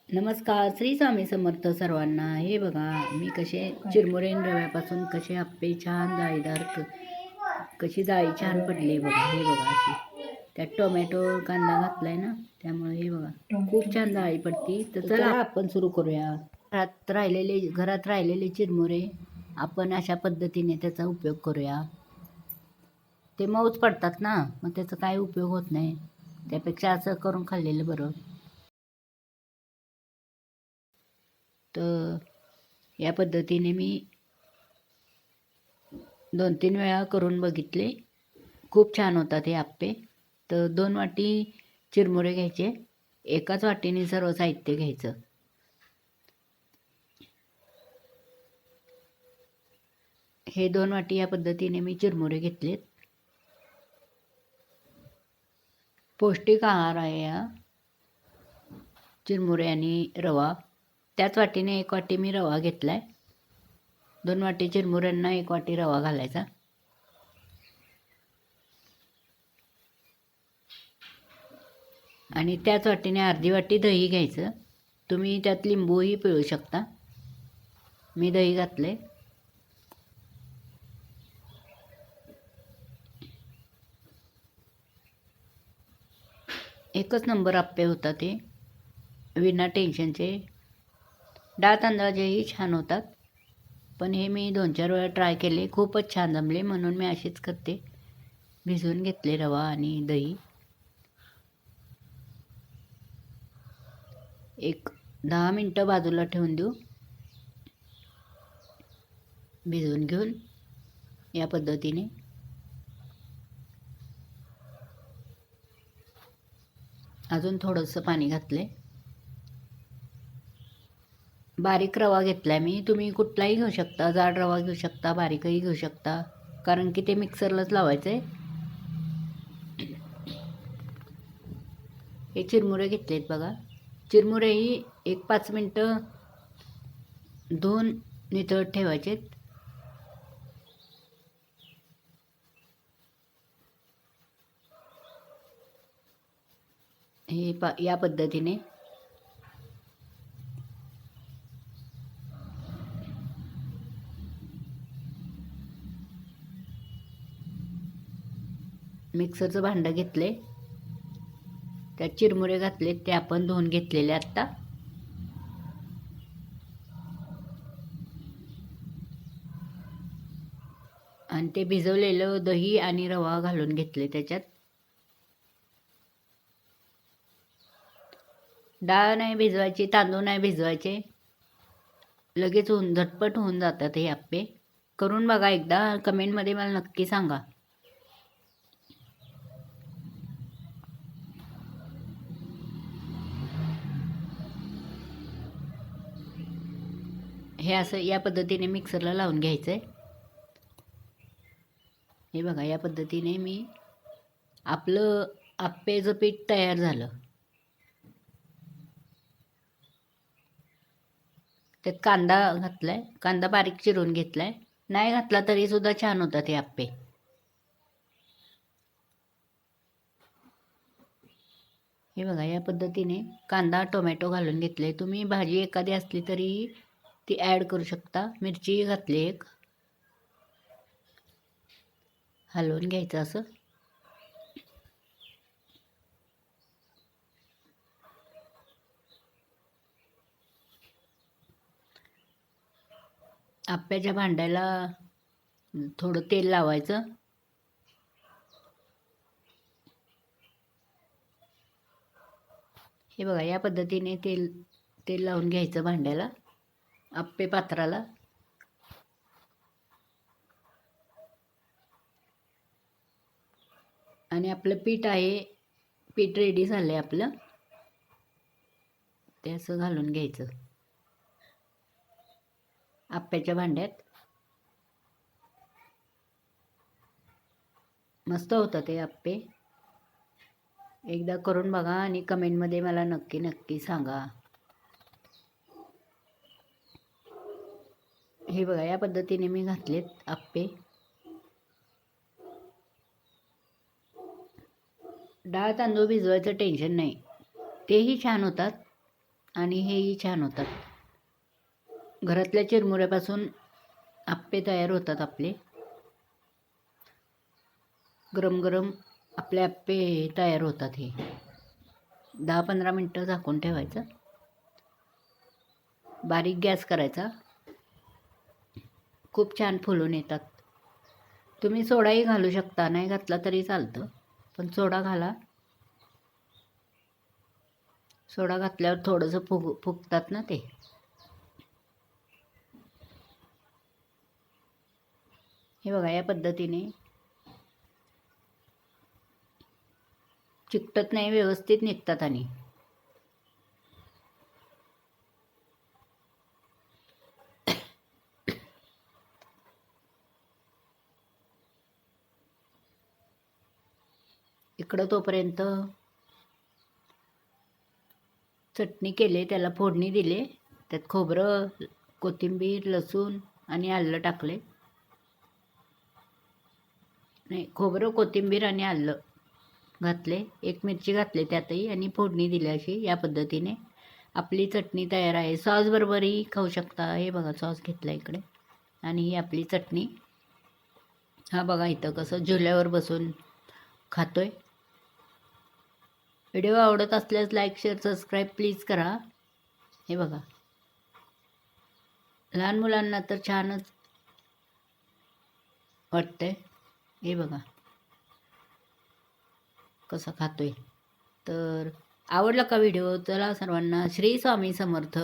नमस्कार. श्री स्वामी समर्थ सर्वांना. हे बघा, मी कसे चिरमुरे रव्यापासून कसे आप्पे छान जाळीदार कशी जाळी छान पडली बघा. हे बघा, अशी त्यात टोमॅटो कांदा घातलाय ना, त्यामुळे हे बघा खूप छान जाळी पडती. तर चला आपण सुरू करूया. घरात राहिलेले चिरमुरे आपण अशा पद्धतीने त्याचा उपयोग करूया. ते मऊच पडतात ना, मग त्याचा काही उपयोग होत नाही. त्यापेक्षा असं करून खाल्लेलं बरं. तर या पद्धतीने मी 2-3 वेळा करून बघितले. खूप छान होतात हे आप्पे. तर 2 वाटी चिरमुरे घ्यायचे. एकाच वाटीने सर्व साहित्य घ्यायचं. हे 2 वाटी या पद्धतीने मी चिरमुरे घेतलेत. पौष्टिक आहार आहे हा चिरमुरे आणि रवा. त्याच वाटीने 1 वाटी मी रवा घेतलाय. 2 वाटी चिरमुऱ्यांना 1 वाटी रवा घालायचा. आणि त्याच वाटीने अर्धी वाटी दही घ्यायचं. तुम्ही त्यात लिंबूही पिळू शकता. मी दही घातले. एकच नंबर आप्पे होतात ते, विना टेन्शनचे. डाळ तांदळाचेही छान होतात, पण हे मी 2-4 वेळा ट्राय केले, खूपच छान जमले. म्हणून मी अशीच करते. भिजवून घेतले रवा आणि दही. एक 10 मिनटं बाजूला ठेवून देऊ. भिजवून घेऊन या पद्धतीने अजून थोडंसं पाणी घातले. बारीक रवा घेतलाय मी. तुम्ही कुठलाही घेऊ शकता. जाड रवा घेऊ शकता, बारीकही घेऊ शकता, कारण की ते मिक्सरलाच लावायचं आहे. हे चिरमुरे घेतलेत बघा. चिरमुरेही 1-5 मिनटं धुवून नितळत ठेवायचेत. या पद्धतीने मिक्सरचं भांडं घेतले. त्यात चिरमुरे घातले, ते आपण धुवून घेतलेले आत्ता. आणि ते भिजवलेलं दही आणि रवा घालून घेतले त्याच्यात. डाळ नाही भिजवायची, तांदूळ नाही भिजवायचे. लगेच झटपट होऊन जातात हे आप्पे. करून बघा एकदा. कमेंटमध्ये मला नक्की सांगा. हे असं या पद्धतीने मिक्सरला लावून घ्यायचं आहे. हे बघा, या पद्धतीने मी आपलं आप्पेचं पीठ तयार झालं. त्यात कांदा घातलाय. कांदा बारीक चिरून घेतलाय. नाही घातला तरी सुद्धा छान होतात हे आप्पे. हे बघा, या पद्धतीने कांदा टोमॅटो घालून घेतले. तुम्ही भाजी एखादी असली तरी ती ॲड करू शकता. मिरची घातली एक. हलवून घ्यायचं असं. आप्याच्या भांड्याला थोडं तेल लावायचं. हे बघा, या पद्धतीने तेल लावून घ्यायचं भांड्याला, आप्पे पात्राला. आणि आपलं पीठ आहे, पीठ रेडी झालं आहे आपलं. ते असं घालून घ्यायचं आप्याच्या भांड्यात. मस्त होतं ते आप्पे. एकदा करून बघा आणि कमेंटमध्ये मला नक्की सांगा. हे बघा, या पद्धतीने मी घातलेत आप्पे. डाळ तांदूळ भिजवायचं टेन्शन नाही, तेही छान होतात. आणि हेही छान होतात. घरातल्या चिरमुऱ्यापासून आप्पे तयार होतात आपले. गरम गरम आपले आप्पे तयार होतात. हे 10-15 मिनटं झाकून ठेवायचं. बारीक गॅस करायचा. खूप छान फुलून येतात. तुम्ही सोडाही घालू शकता, नाही घातला तरी चालतं, पण सोडा घाला. सोडा घातल्यावर थोडंसं फुगतात ना ते. हे बघा, या पद्धतीने चिकटत नाही, व्यवस्थित निघतात. आणि इकडं तोपर्यंत चटणी केले, त्याला फोडणी दिले. त्यात खोबरं, कोथिंबीर, लसूण आणि आलं टाकले. नाही, खोबरं, कोथिंबीर आणि आलं घातले. एक मिरची घातली त्यातही आणि फोडणी दिली. अशी या पद्धतीने आपली चटणी तयार आहे. सॉसबरोबरही खाऊ शकता. हे बघा, सॉस घेतला इकडे. आणि ही आपली चटणी. हा बघा इथं कसं झुल्यावर बसून खातोय. व्हिडिओ आवडत असल्यास लाईक, शेअर, सबस्क्राईब प्लीज करा. हे बघा, लहान मुलांना तर छानच वाटतंय. हे बघा कसं खातोय. तर आवडला का व्हिडिओ? चला सर्वांना श्री स्वामी समर्थ.